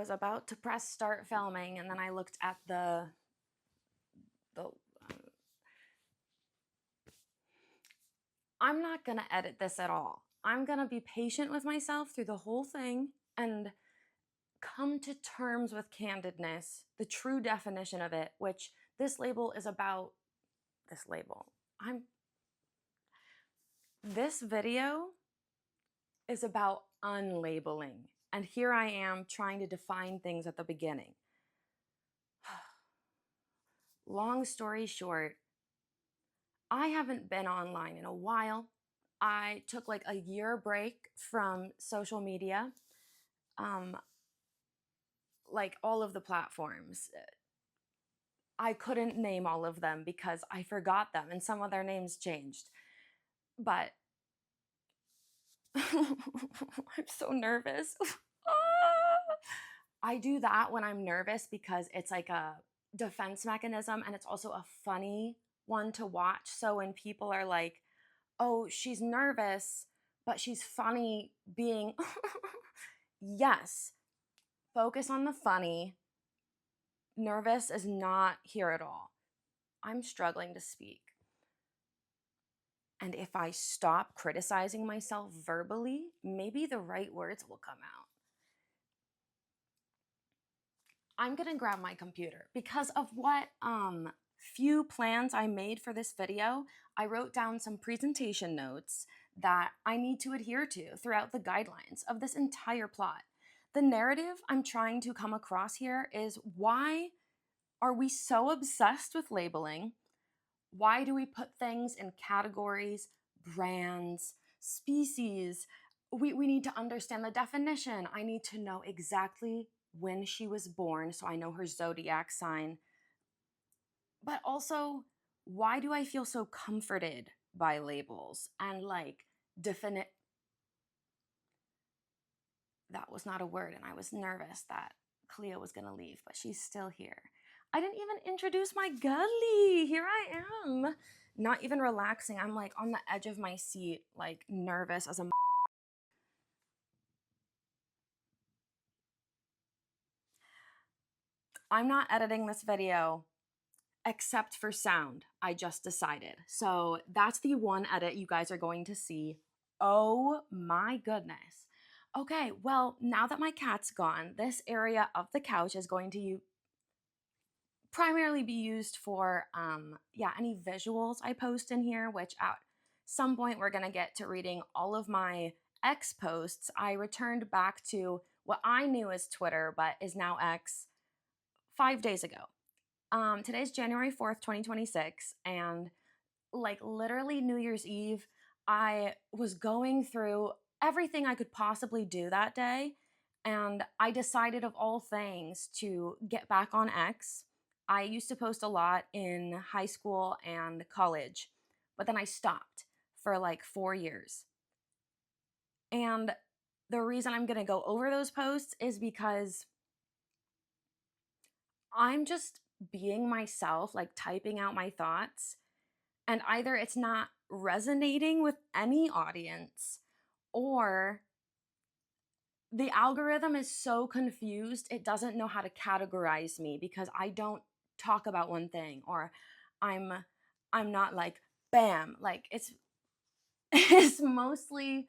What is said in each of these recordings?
was about to press start filming, and then I looked at the I'm not gonna edit this at all. I'm gonna be patient with myself through the whole thing and come to terms with candidness, the true definition of it, which this label is about. This video is about unlabeling, and here I am trying to define things at the beginning. Long story short, I haven't been online in a while. I took like a year break from social media, like all of the platforms. I couldn't name all of them because I forgot them and some of their names changed. But I'm so nervous. I do that when I'm nervous because it's like a defense mechanism, and it's also a funny one to watch. So when people are like, oh, she's nervous, but she's funny being, yes, focus on the funny. Nervous is not here at all. I'm struggling to speak. And if I stop criticizing myself verbally, maybe the right words will come out. I'm gonna grab my computer because of what few plans I made for this video. I wrote down some presentation notes that I need to adhere to throughout the guidelines of this entire plot. The narrative I'm trying to come across here is, why are we so obsessed with labeling? Why do we put things in categories, brands, species? We need to understand the definition. I need to know exactly when she was born so I know her zodiac sign. But also, why do I feel so comforted by labels and like definite? That was not a word, and I was nervous that Cleo was gonna leave, but she's still here. I didn't even introduce my gully. Here I am. Not even relaxing. I'm like on the edge of my seat, like nervous as a. I'm not editing this video except for sound, I just decided. So that's the one edit you guys are going to see. Oh my goodness. Okay, well, now that my cat's gone, this area of the couch is going to primarily be used for any visuals I post in here, which at some point we're gonna get to reading all of my X posts. I returned back to what I knew as Twitter, but is now X, 5 days ago. Today's January 4th, 2026, and like literally New Year's Eve, I was going through everything I could possibly do that day, and I decided of all things to get back on X. I used to post a lot in high school and college, but then I stopped for like 4 years. And the reason I'm going to go over those posts is because I'm just being myself, like typing out my thoughts, and either it's not resonating with any audience, or the algorithm is so confused it doesn't know how to categorize me because I don't talk about one thing, or I'm not like bam, like it's it's mostly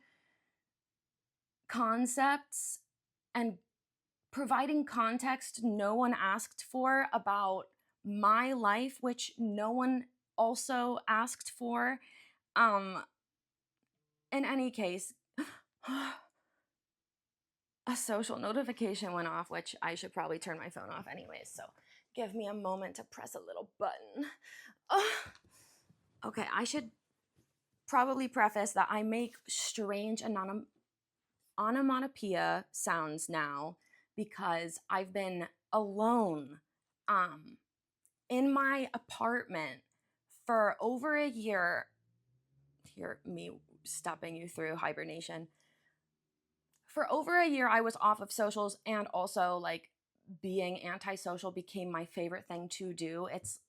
concepts and providing context no one asked for about my life, which no one also asked for. In any case, a social notification went off, which I should probably turn my phone off anyways, so give me a moment to press a little button. Okay, I should probably preface that I make strange onomatopoeia sounds now because I've been alone in my apartment for over a year. Hear me stepping you through hibernation. For over a year, I was off of socials, and also like being antisocial became my favorite thing to do. It's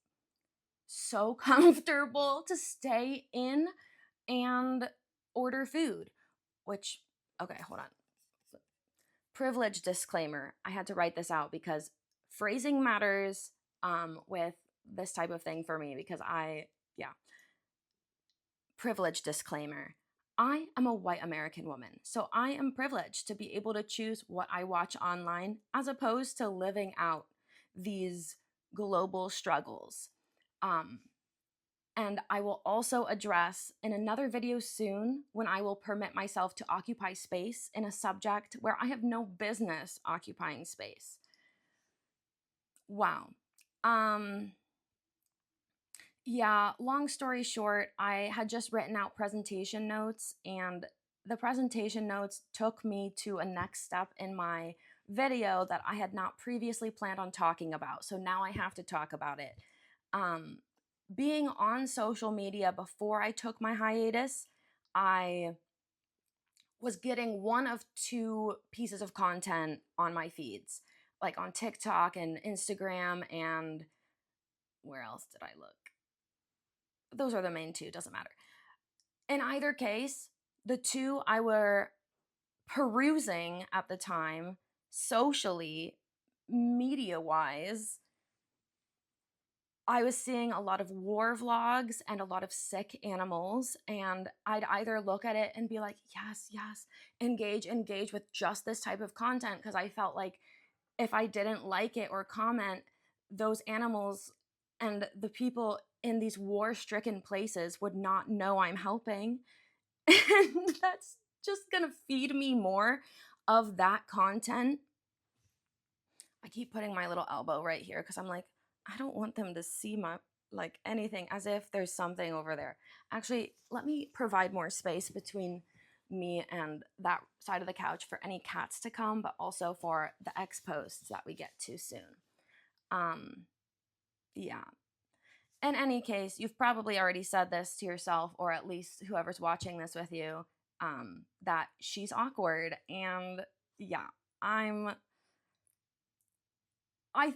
so comfortable to stay in and order food, which, okay, hold on. privilege disclaimer. I had to write this out because phrasing matters with this type of thing for me because privilege disclaimer. I am a white American woman, so I am privileged to be able to choose what I watch online as opposed to living out these global struggles. And I will also address in another video soon when I will permit myself to occupy space in a subject where I have no business occupying space. Wow. Yeah, long story short, I had just written out presentation notes, and the presentation notes took me to a next step in my video that I had not previously planned on talking about. So now I have to talk about it. Being on social media before I took my hiatus, I was getting one of two pieces of content on my feeds, like on TikTok and Instagram, and where else did I look? Those are the main two, doesn't matter. In either case, the two I were perusing at the time, socially, media-wise, I was seeing a lot of war vlogs and a lot of sick animals, and I'd either look at it and be like, yes, yes, engage with just this type of content, because I felt like if I didn't like it or comment, those animals and the people in these war-stricken places would not know I'm helping. And that's just gonna feed me more of that content. I keep putting my little elbow right here because I'm like, I don't want them to see my, like, anything, as if there's something over there. Actually, let me provide more space between me and that side of the couch for any cats to come, but also for the X posts that we get to soon. Yeah. In any case, you've probably already said this to yourself, or at least whoever's watching this with you, that she's awkward. And yeah, I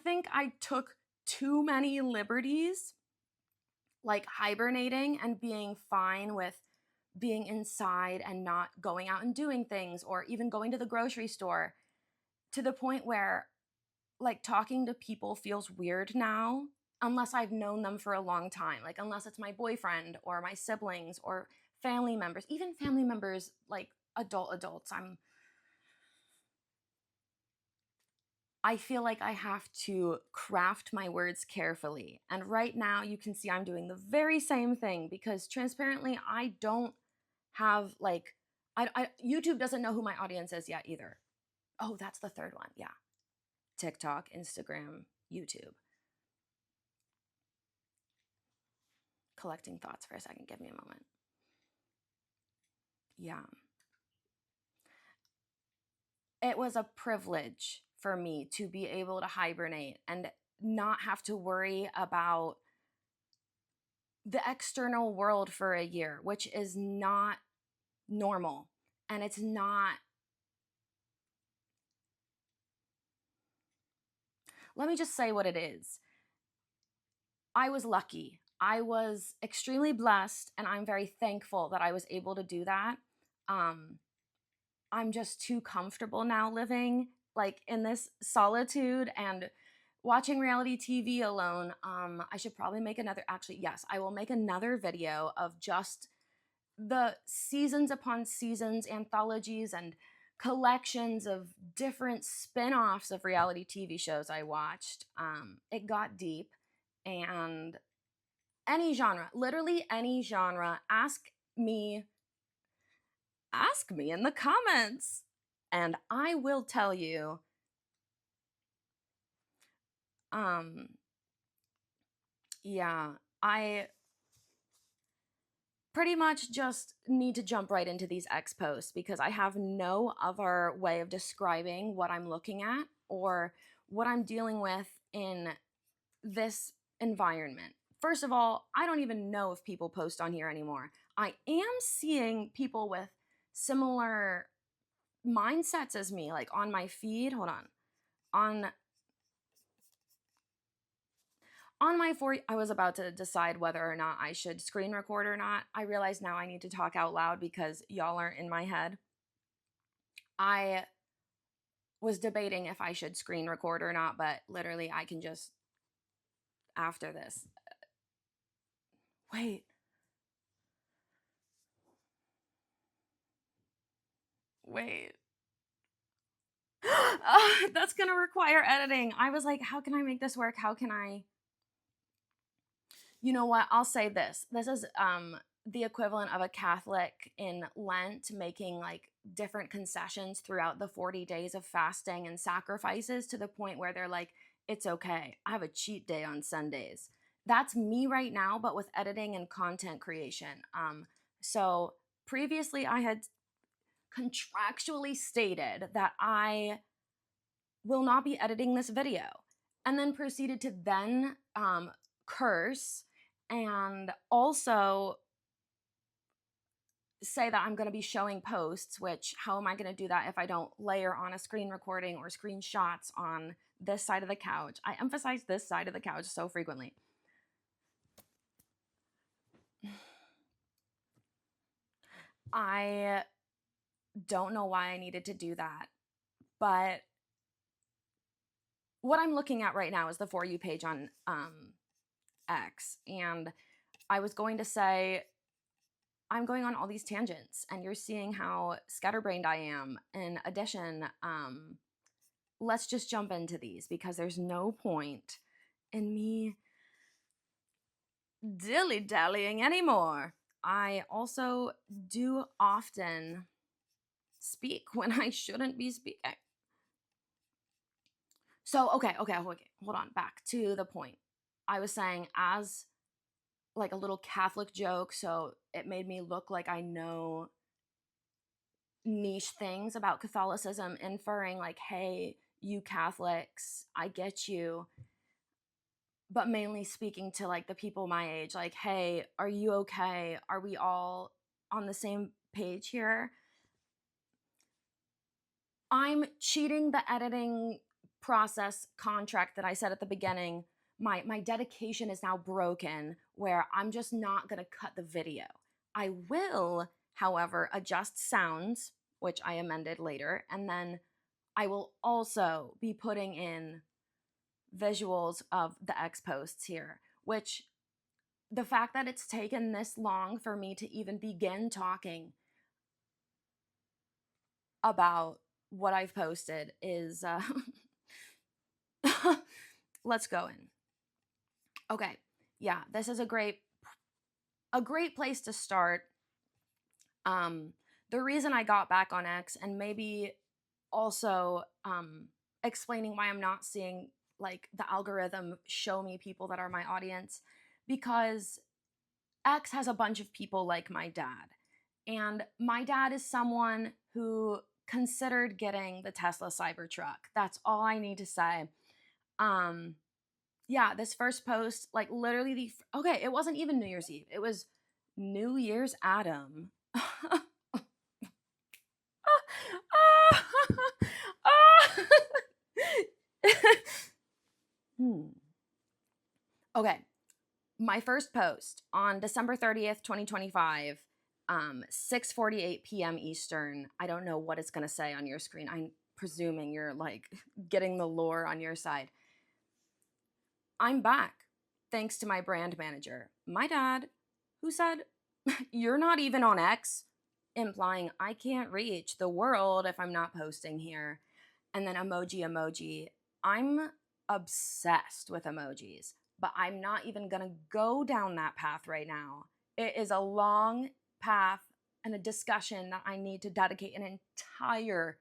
think I took too many liberties, like hibernating and being fine with being inside and not going out and doing things, or even going to the grocery store, to the point where, like, talking to people feels weird now unless I've known them for a long time. Like, unless it's my boyfriend or my siblings or family members, even family members, like adults. I feel like I have to craft my words carefully. And right now you can see I'm doing the very same thing because transparently, I don't have like, YouTube doesn't know who my audience is yet either. Oh, that's the third one. Yeah. TikTok, Instagram, YouTube. Collecting thoughts for a second. Give me a moment. Yeah. It was a privilege for me to be able to hibernate and not have to worry about the external world for a year, which is not normal. And it's not. Let me just say what it is. I was lucky. I was extremely blessed, and I'm very thankful that I was able to do that. I'm just too comfortable now living like in this solitude and watching reality TV alone. I should probably make another, actually, yes, I will make another video of just the seasons upon seasons, anthologies, and collections of different spin-offs of reality TV shows I watched. It got deep, and any genre, literally any genre, ask me in the comments and I will tell you. Yeah, I pretty much just need to jump right into these X posts because I have no other way of describing what I'm looking at or what I'm dealing with in this environment. First of all, I don't even know if people post on here anymore. I am seeing people with similar mindsets as me, like on my feed. Hold on. On my I was about to decide whether or not I should screen record or not. I realize now I need to talk out loud because y'all aren't in my head. I was debating if I should screen record or not, but literally I can just, after this. Wait. Wait. That's gonna require editing. I was like, how can I make this work? How can I? You know what? I'll say this. This is the equivalent of a Catholic in Lent making like different concessions throughout the 40 days of fasting and sacrifices to the point where they're like, it's okay. I have a cheat day on Sundays. That's me right now, but with editing and content creation. So previously I had contractually stated that I will not be editing this video, and then proceeded to then curse and also say that I'm going to be showing posts, which how am I going to do that if I don't layer on a screen recording or screenshots on this side of the couch? I emphasize this side of the couch so frequently. I don't know why I needed to do that, but what I'm looking at right now is the For You page on X, and I was going to say I'm going on all these tangents, and you're seeing how scatterbrained I am. In addition, let's just jump into these because there's no point in me dilly-dallying anymore. I also do often speak when I shouldn't be speaking. So, okay, hold on, back to the point. I was saying as like a little Catholic joke, so it made me look like I know niche things about Catholicism, inferring like, hey, you Catholics, I get you, but mainly speaking to like the people my age, like, hey, are you okay? Are we all on the same page here? I'm cheating the editing process contract that I said at the beginning. My dedication is now broken where I'm just not going to cut the video. I will, however, adjust sounds, which I amended later, and then I will also be putting in visuals of the X posts here, which the fact that it's taken this long for me to even begin talking about what I've posted is let's go in. Okay. Yeah, this is a great place to start. The reason I got back on X, and maybe also explaining why I'm not seeing like the algorithm show me people that are my audience, because X has a bunch of people like my dad. And my dad is someone who considered getting the Tesla Cybertruck. That's all I need to say. Yeah, this first post, like literally okay, it wasn't even New Year's Eve. It was New Year's Adam. Okay, my first post on December 30th, 2025, 6:48 p.m. Eastern. I don't know what it's going to say on your screen. I'm presuming you're like getting the lore on your side. I'm back thanks to my brand manager, my dad, who said, "You're not even on X," implying I can't reach the world if I'm not posting here. And then emoji. I'm obsessed with emojis, but I'm not even gonna go down that path right now. It is a long path and a discussion that I need to dedicate an entire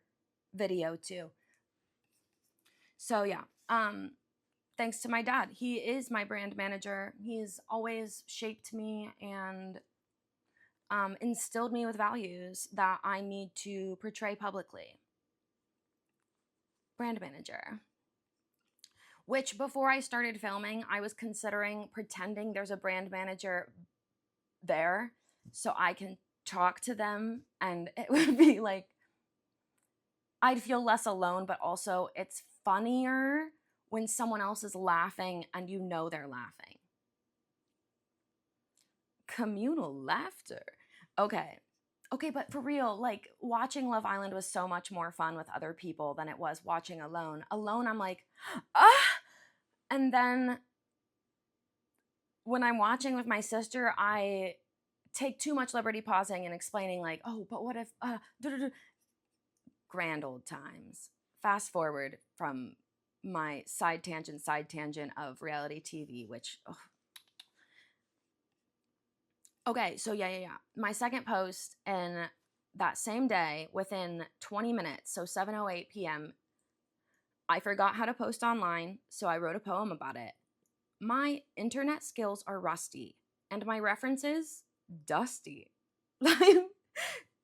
video to. So yeah, thanks to my dad. He is my brand manager. He's always shaped me and instilled me with values that I need to portray publicly. Brand manager. Which before I started filming, I was considering pretending there's a brand manager there so I can talk to them, and it would be like, I'd feel less alone, but also it's funnier when someone else is laughing and you know they're laughing. Communal laughter. Okay. Okay, but for real, like watching Love Island was so much more fun with other people than it was watching alone. Alone, I'm like, ah! And then when I'm watching with my sister, I take too much liberty pausing and explaining, like, oh, but what if, grand old times. Fast forward from my side tangent of reality TV, which, ugh. Okay, so yeah. My second post in that same day, within 20 minutes, so 7:08 p.m., I forgot how to post online, so I wrote a poem about it. My internet skills are rusty, and my references dusty. I'm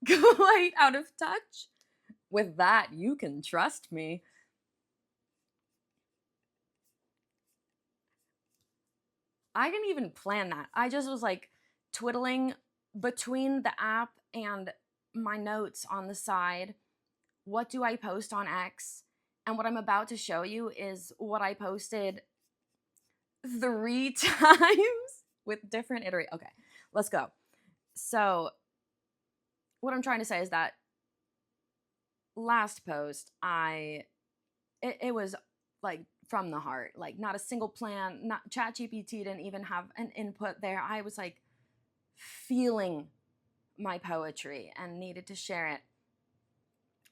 quite out of touch. With that, you can trust me. I didn't even plan that. I just was like twiddling between the app and my notes on the side. What do I post on X? And what I'm about to show you is what I posted 3 times with different iterations. Okay, let's go. So, what I'm trying to say is that last post, it was like from the heart, like not a single plan. Not ChatGPT didn't even have an input there. I was like feeling my poetry and needed to share it.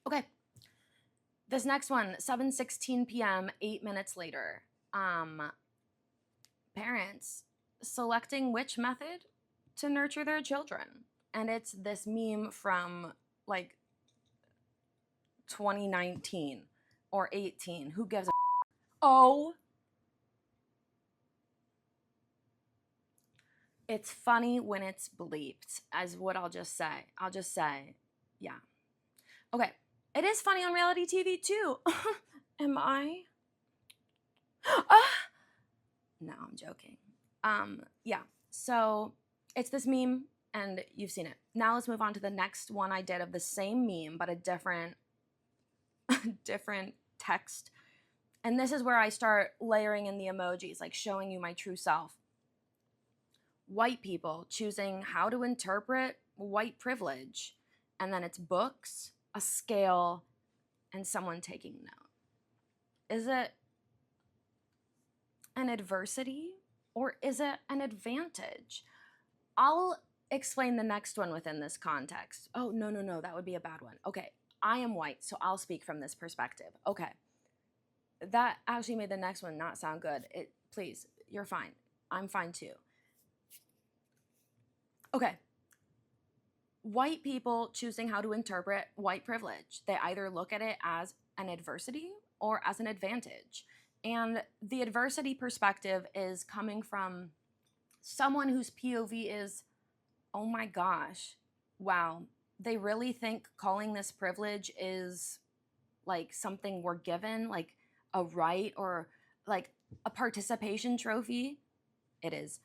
Okay, this next one, 7:16 p.m., 8 minutes later. Parents selecting which method to nurture their children. And it's this meme from like 2019 or 18. Who gives a oh, it's funny when it's bleeped, as what I'll just say. I'll just say, yeah. Okay. It is funny on reality TV too. Am I? Ah! No, I'm joking. Yeah. So it's this meme, and you've seen it. Now let's move on to the next one I did of the same meme, but a different different text. And this is where I start layering in the emojis, like showing you my true self. White people choosing how to interpret white privilege. And then it's books, a scale, and someone taking note. Is it an adversity or is it an advantage? I'll explain the next one within this context. Oh, no, that would be a bad one. Okay, I am white, so I'll speak from this perspective. Okay, that actually made the next one not sound good. Please, you're fine. I'm fine too. Okay. White people choosing how to interpret white privilege. They either look at it as an adversity or as an advantage. And the adversity perspective is coming from someone whose POV is, oh my gosh, wow, they really think calling this privilege is like something we're given, like a right or like a participation trophy. It is.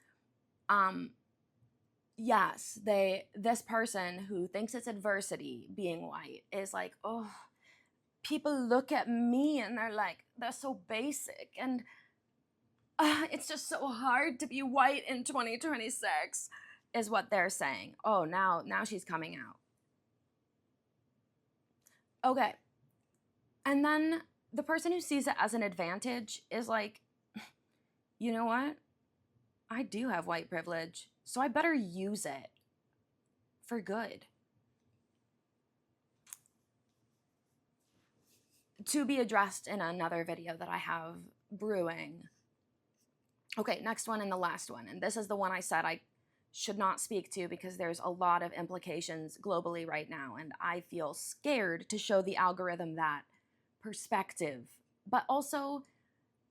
Yes, this person who thinks it's adversity being white is like, oh, people look at me and they're like, they're so basic, and it's just so hard to be white in 2026 is what they're saying. Oh, now she's coming out. Okay. And then the person who sees it as an advantage is like, you know what? I do have white privilege, so I better use it for good. To be addressed in another video that I have brewing. Okay, next one and the last one. And this is the one I said I should not speak to because there's a lot of implications globally right now, and I feel scared to show the algorithm that perspective. But also,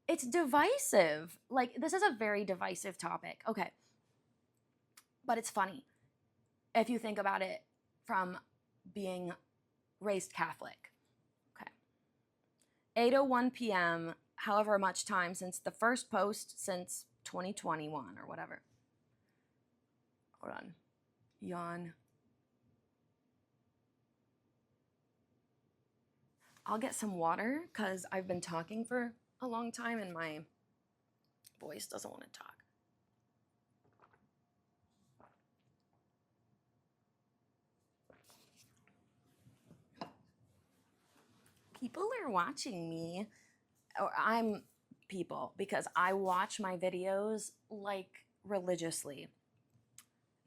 it's divisive. Like, this is a very divisive topic. Okay. But it's funny if you think about it from being raised Catholic. Okay. 8:01 p.m., however much time since the first post since 2021 or whatever. Hold on. Yawn. I'll get some water because I've been talking for a long time and my voice doesn't want to talk. People are watching me, or I'm people, because I watch my videos like religiously.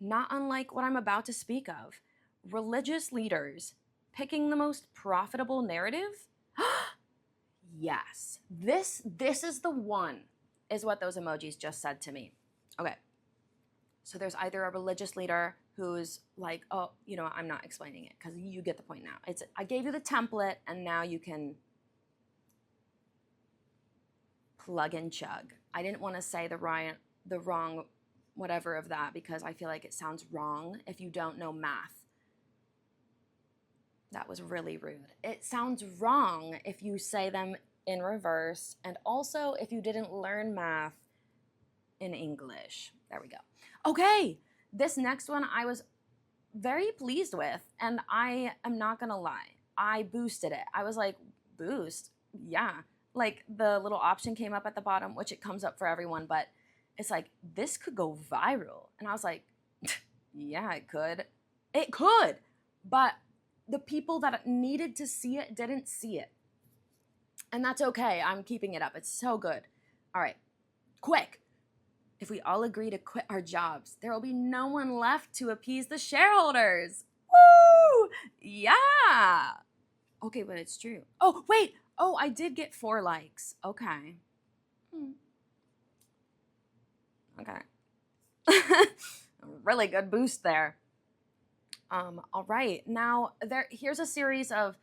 Not unlike what I'm about to speak of. Religious leaders picking the most profitable narrative? Yes. This is the one, is what those emojis just said to me. Okay. So there's either a religious leader who's like, oh, you know, I'm not explaining it because you get the point now. I gave you the template and now you can plug and chug. I didn't want to say the wrong whatever of that because I feel like it sounds wrong if you don't know math. That was really rude. It sounds wrong if you say them in reverse, and also if you didn't learn math in English. There we go. Okay, this next one I was very pleased with, and I am not gonna lie. I boosted it. I was like, boost? Yeah. Like the little option came up at the bottom, which it comes up for everyone, but it's like, this could go viral. And I was like, yeah, it could. It could. But the people that needed to see it didn't see it. And that's okay. I'm keeping it up. It's so good. All right. Quick. If we all agree to quit our jobs, there will be no one left to appease the shareholders. Woo! Yeah. Okay, but it's true. Oh, wait. Oh, I did get 4 likes. Okay. Okay. Really good boost there. All right. Now, here's a series of,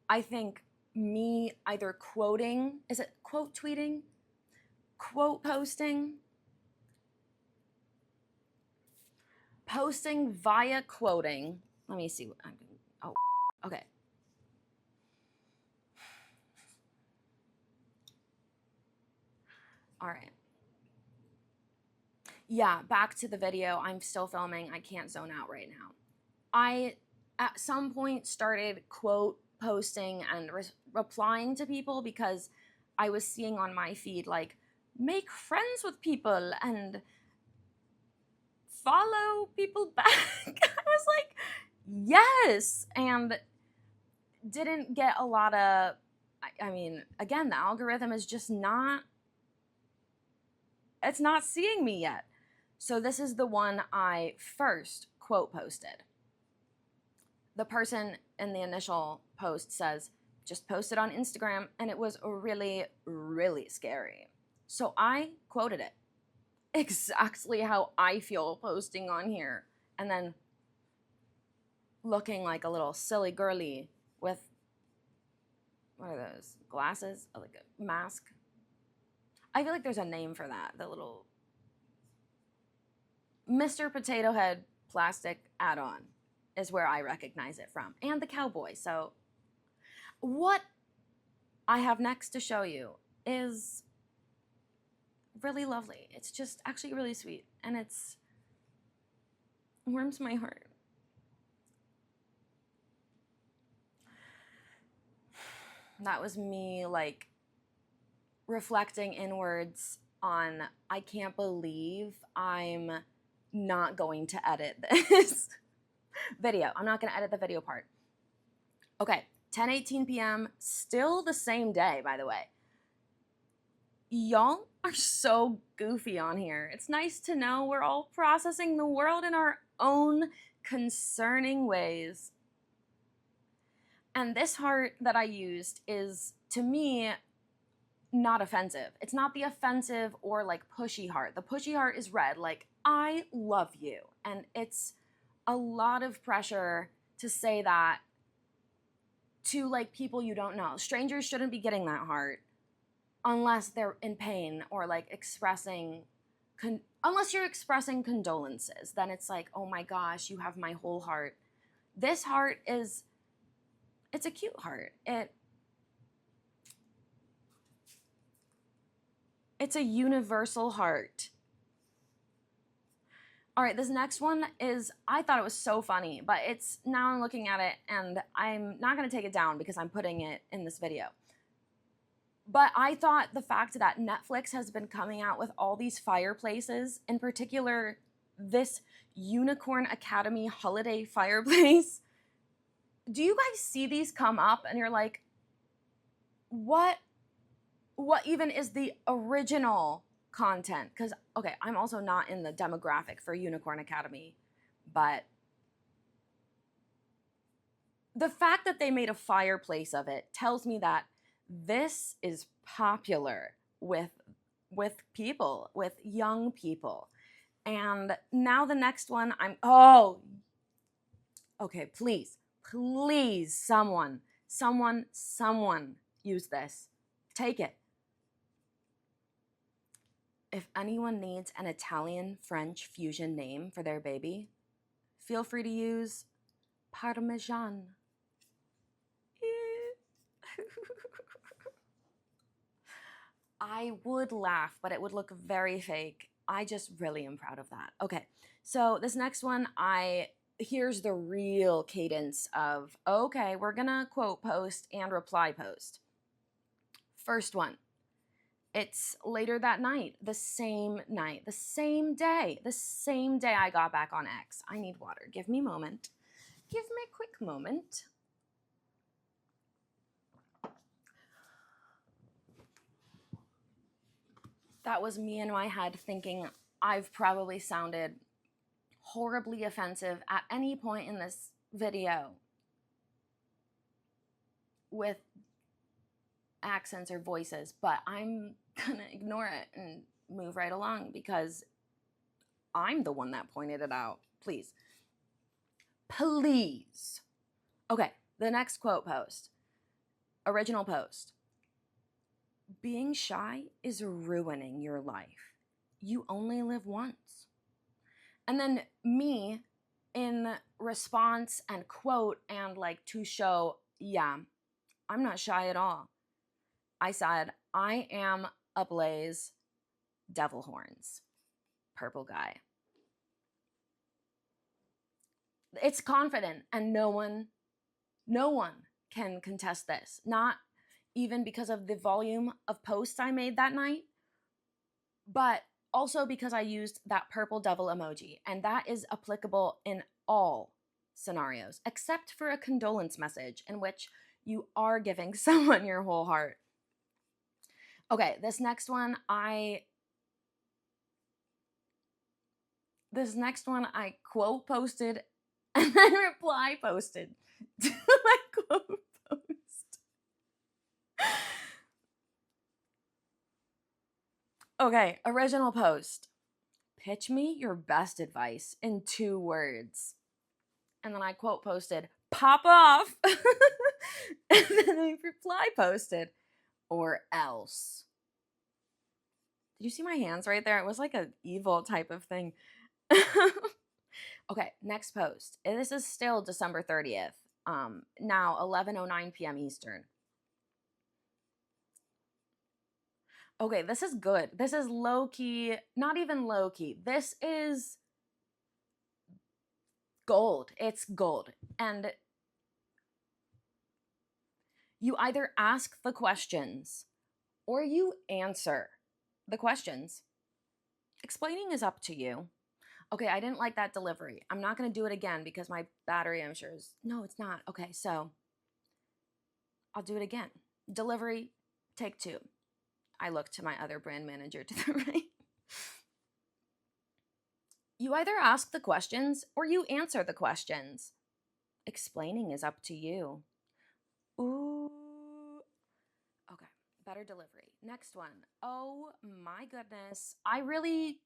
I think, me either quoting, is it quote tweeting? Quote posting? Posting via quoting. Let me see what I'm doing. Oh, okay. All right. Yeah, back to the video. I'm still filming. I can't zone out right now. I, at some point, started quote posting and replying to people because I was seeing on my feed, like, make friends with people and follow people back. I was like, yes, and didn't get a lot of, I mean, again, the algorithm is just not, it's not seeing me yet. So this is the one I first quote posted. The person in the initial post says, just post it on Instagram, and it was really, really scary. So I quoted it exactly how I feel posting on here, and then looking like a little silly girly with, what are those, glasses? Oh, like a mask? I feel like there's a name for that, the little Mr. Potato Head plastic add-on is where I recognize it from, and the cowboy. So what I have next to show you is really lovely. It's just actually really sweet, and it warms my heart. That was me, like, reflecting inwards on, I can't believe I'm not going to edit this video. I'm not going to edit the video part. Okay, 10:18 p.m., still the same day, by the way. Y'all are so goofy on here. It's nice to know we're all processing the world in our own concerning ways. And this heart that I used is, to me, not offensive. It's not the offensive or like pushy heart. The pushy heart is red, like, I love you. And it's a lot of pressure to say that to like people you don't know. Strangers shouldn't be getting that heart unless they're in pain or like expressing, unless you're expressing condolences. Then it's like, oh my gosh, you have my whole heart. This heart is, it's a cute heart. It's a universal heart. All right, this next one is, I thought it was so funny, but it's, now I'm looking at it and I'm not gonna take it down because I'm putting it in this video. But I thought the fact that Netflix has been coming out with all these fireplaces, in particular this Unicorn Academy holiday fireplace, do you guys see these come up and you're like, what even is the original content? Because, okay, I'm also not in the demographic for Unicorn Academy, but the fact that they made a fireplace of it tells me that this is popular with people, with young people. And now the next one, okay, please, someone use this. Take it. If anyone needs an Italian-French fusion name for their baby, feel free to use Parmesan. I would laugh, but it would look very fake. I just really am proud of that. Okay, so this next one, here's the real cadence of, okay, we're gonna quote post and reply post. First one, it's later that night, the same day I got back on X. I need water. Give me a moment. Give me a quick moment. That was me in my head thinking I've probably sounded horribly offensive at any point in this video with accents or voices, but I'm gonna ignore it and move right along because I'm the one that pointed it out. Please. Okay, the next quote post. Original post. Being shy is ruining your life. You only live once. And then me in response and quote and like to show, yeah, I'm not shy at all. I said, I am ablaze, devil horns, purple guy. It's confident, and no one can contest this. Not even because of the volume of posts I made that night, but also because I used that purple devil emoji, and that is applicable in all scenarios, except for a condolence message in which you are giving someone your whole heart. Okay, this next one I quote posted and then reply posted to my quote post. Okay, original post. Pitch me your best advice in 2 words. And then I quote posted, pop off. And then I reply posted, or else. Did you see my hands right there? It was like an evil type of thing. Okay, next post. And this is still December 30th. Now 11:09 p.m. Eastern. Okay, this is good. This is low-key, not even low-key. This is gold. It's gold. And you either ask the questions or you answer the questions. Explaining is up to you. Okay, I didn't like that delivery. I'm not going to do it again because my battery, I'm sure, is... No, it's not. Okay, so I'll do it again. Delivery, take 2. I look to my other brand manager to the right. You either ask the questions or you answer the questions. Explaining is up to you. Ooh. Okay, better delivery. Next one. Oh my goodness. I really,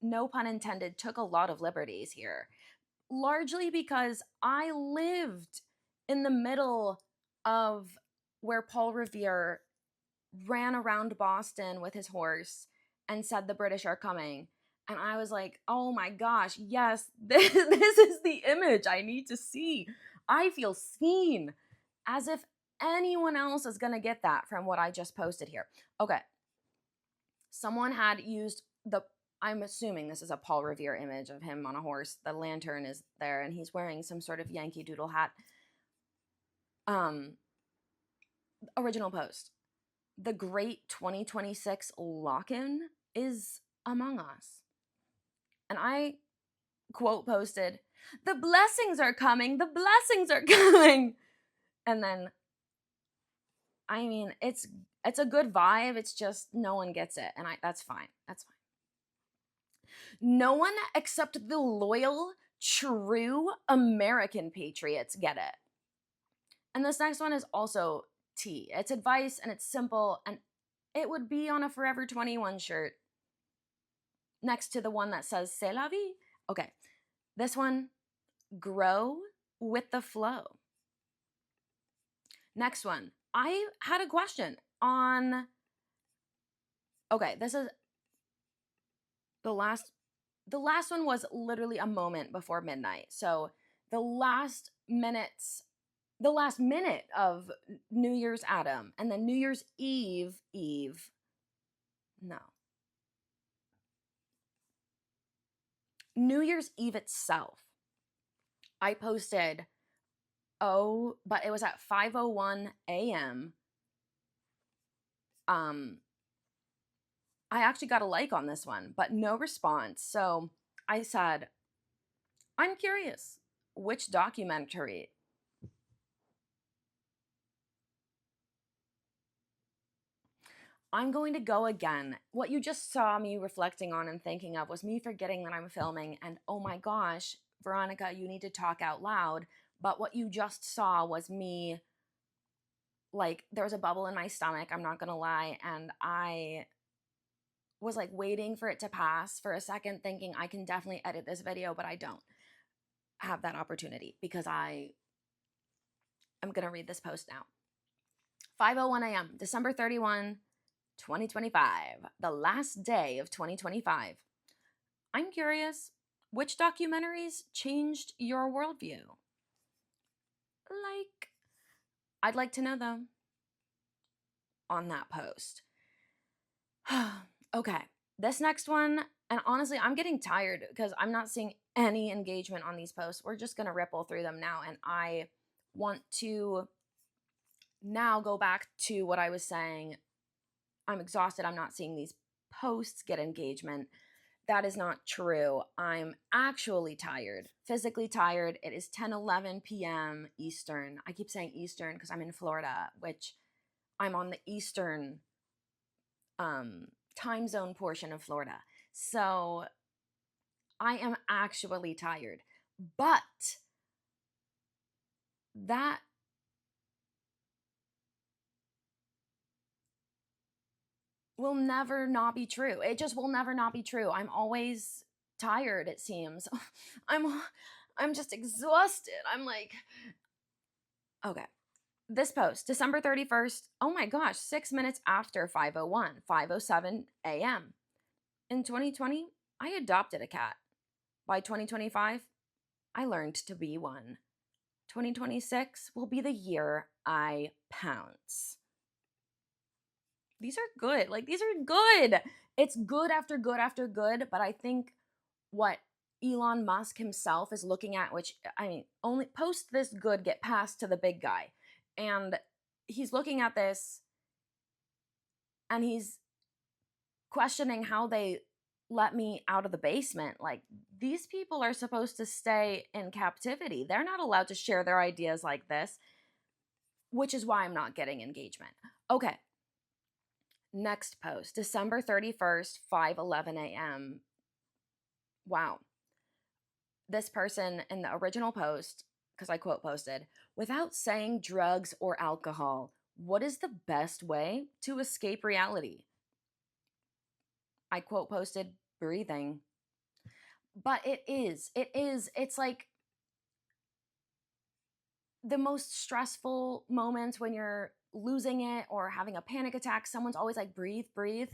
no pun intended, took a lot of liberties here. Largely because I lived in the middle of where Paul Revere ran around Boston with his horse and said the British are coming. And I was like, oh my gosh, yes, this is the image I need to see. I feel seen, as if anyone else is going to get that from what I just posted here. Okay. Someone had used I'm assuming this is a Paul Revere image of him on a horse. The lantern is there and he's wearing some sort of Yankee Doodle hat. Original post. The great 2026 lock-in is among us. And I quote posted, the blessings are coming, the blessings are coming. And then I mean, it's a good vibe. It's just no one gets it, and that's fine. That's fine. No one except the loyal, true American patriots get it. And this next one is also tea. It's advice and it's simple, and it would be on a Forever 21 shirt next to the one that says C'est la vie. Okay, this one, grow with the flow. Next one, I had a question on, okay, this is the last one was literally a moment before midnight. So the last minute of New Year's Adam, and then New Year's Eve, no. New Year's Eve itself, I posted, but it was at 5:01 a.m. I actually got a like on this one, but no response. So I said, I'm curious, which documentary? I'm going to go again. What you just saw me reflecting on and thinking of was me forgetting that I'm filming, and oh my gosh, Veronica, you need to talk out loud. But what you just saw was me, like, there was a bubble in my stomach, I'm not gonna lie, and I was like waiting for it to pass for a second, thinking I can definitely edit this video, but I don't have that opportunity because I'm gonna read this post now. 5:01 a.m., December 31, 2025, the last day of 2025. I'm curious, which documentaries changed your worldview? Like, I'd like to know though on that post. Okay, this next one, and honestly, I'm getting tired because I'm not seeing any engagement on these posts. We're just gonna ripple through them now, and I want to now go back to what I was saying. I'm exhausted. I'm not seeing these posts get engagement. That is not true. I'm actually tired, physically tired. It is 10:11 p.m. Eastern. I keep saying Eastern because I'm in Florida, which I'm on the Eastern time zone portion of Florida. So I am actually tired. But that will never not be true. It just will never not be true. I'm always tired, it seems. I'm just exhausted. I'm like, okay. This post, December 31st. Oh my gosh, 6 minutes after 5:01, 5:07 a.m. In 2020, I adopted a cat. By 2025, I learned to be one. 2026 will be the year I pounce. These are good. Like, these are good. It's good after good after good, but I think what Elon Musk himself is looking at, which, I mean, only post this good, get passed to the big guy. And he's looking at this and he's questioning how they let me out of the basement. Like, these people are supposed to stay in captivity. They're not allowed to share their ideas like this, which is why I'm not getting engagement. Okay. Next post, December 31st, 5:11 a.m. Wow. This person in the original post, because I quote posted, without saying drugs or alcohol, what is the best way to escape reality? I quote posted, breathing. But it's like the most stressful moments when you're losing it or having a panic attack. Someone's always like, breathe, breathe.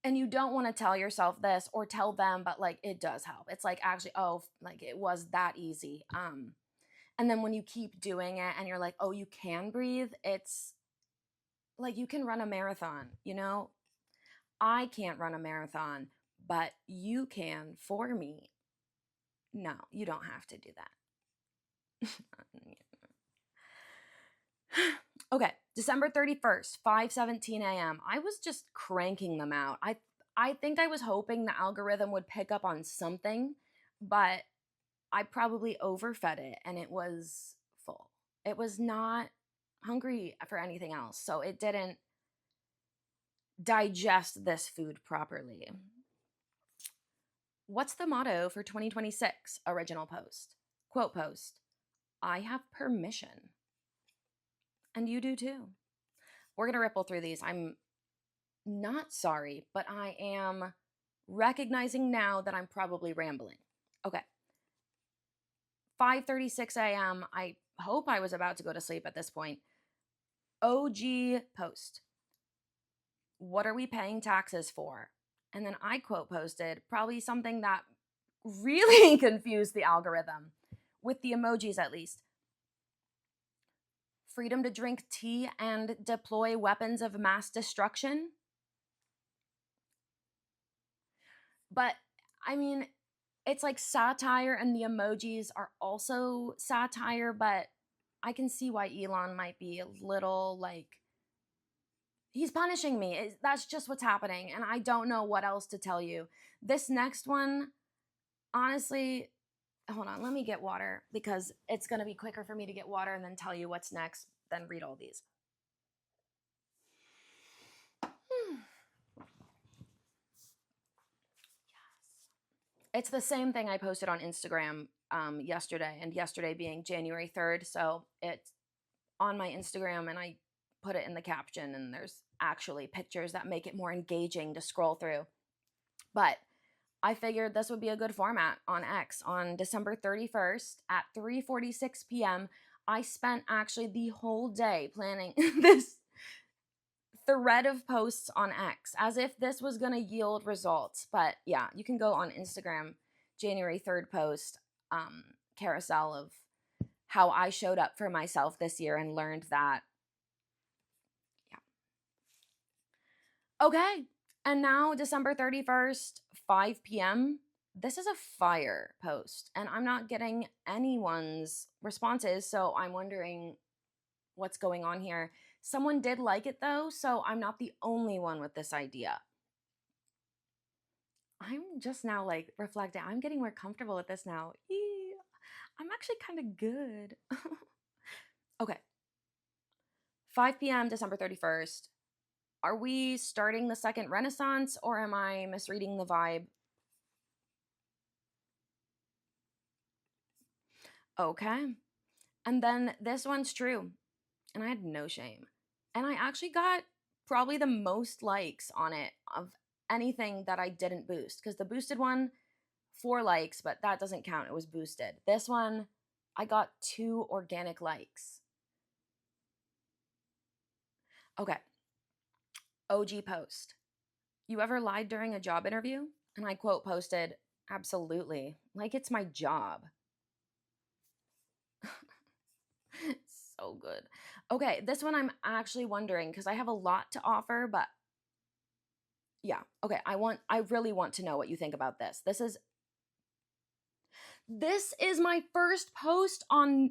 And you don't want to tell yourself this or tell them, but like, it does help. It's like, actually, oh, like, it was that easy. And then when you keep doing it and you're like, oh, you can breathe, it's like you can run a marathon, you know? I can't run a marathon, but you can for me. No, you don't have to do that. Okay, December 31st, 5:17 a.m. I was just cranking them out. I think I was hoping the algorithm would pick up on something, but I probably overfed it and it was full. It was not hungry for anything else. So it didn't digest this food properly. What's the motto for 2026? Original post. Quote post. I have permission. And you do too. We're going to ripple through these. I'm not sorry, but I am recognizing now that I'm probably rambling. Okay. 5:36 a.m. I hope I was about to go to sleep at this point. OG post. What are we paying taxes for? And then I quote posted probably something that really confused the algorithm, with the emojis at least. Freedom to drink tea and deploy weapons of mass destruction. But I mean, it's like satire, and the emojis are also satire, but I can see why Elon might be a little like, he's punishing me. That's just what's happening, and I don't know what else to tell you. This next one, honestly, hold on, let me get water because it's going to be quicker for me to get water and then tell you what's next than read all these. It's the same thing I posted on Instagram yesterday, and yesterday being January 3rd. So it's on my Instagram, and I put it in the caption, and there's actually pictures that make it more engaging to scroll through. But I figured this would be a good format on X. On December 31st at 3:46 p.m., I spent actually the whole day planning this thread of posts on X as if this was going to yield results. But yeah, you can go on Instagram, January 3rd post, carousel of how I showed up for myself this year and learned that. Yeah. Okay. And now December 31st, 5 p.m. This is a fire post, and I'm not getting anyone's responses, so I'm wondering what's going on here. Someone did like it though, so I'm not the only one with this idea. I'm just now like reflecting. I'm getting more comfortable with this now. I'm actually kind of good. Okay. 5 p.m. December 31st. Are we starting the second Renaissance, or am I misreading the vibe? Okay. And then this one's true. And I had no shame. And I actually got probably the most likes on it of anything that I didn't boost, because the boosted one, 4 likes, but that doesn't count. It was boosted. This one, I got 2 organic likes. Okay. OG post. You ever lied during a job interview? And I quote posted, absolutely. Like it's my job. So good. Okay, this one I'm actually wondering because I have a lot to offer, but yeah. Okay, I really want to know what you think about this. This is my first post in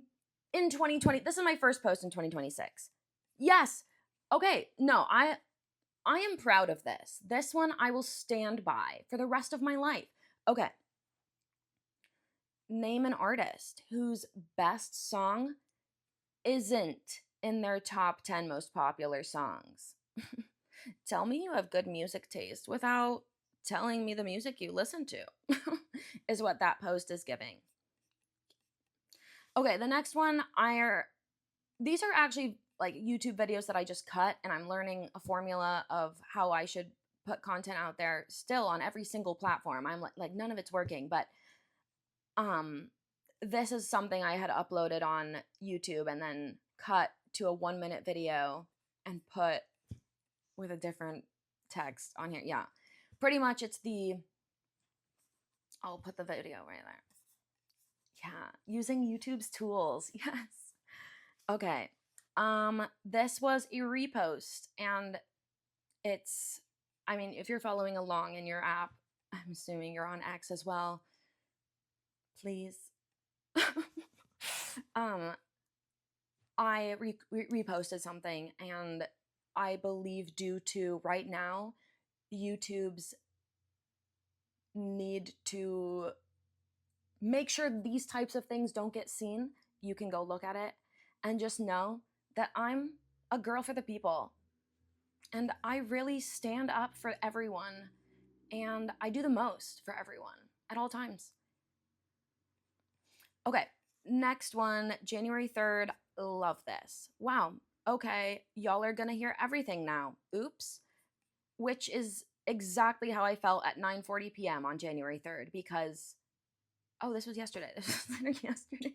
2020. This is my first post in 2026. Yes. Okay, no, I am proud of this. This one I will stand by for the rest of my life. Okay. Name an artist whose best song isn't in their top 10 most popular songs. Tell me you have good music taste without telling me the music you listen to, is what that post is giving. Okay, the next one, these are actually like YouTube videos that I just cut, and I'm learning a formula of how I should put content out there still on every single platform. I'm like none of it's working, but this is something I had uploaded on YouTube and then cut to a 1-minute video and put with a different text on here. Yeah. Pretty much I'll put the video right there. Yeah, using YouTube's tools. Yes. Okay. This was a repost, and if you're following along in your app, I'm assuming you're on X as well. Please. I reposted something, and I believe due to right now YouTube's need to make sure these types of things don't get seen, you can go look at it and just know that I'm a girl for the people. And I really stand up for everyone. And I do the most for everyone at all times. Okay, next one, January 3rd. Love this. Wow. Okay, y'all are gonna hear everything now. Oops. Which is exactly how I felt at 9:40 p.m. on January 3rd because oh, this was yesterday. This was literally yesterday.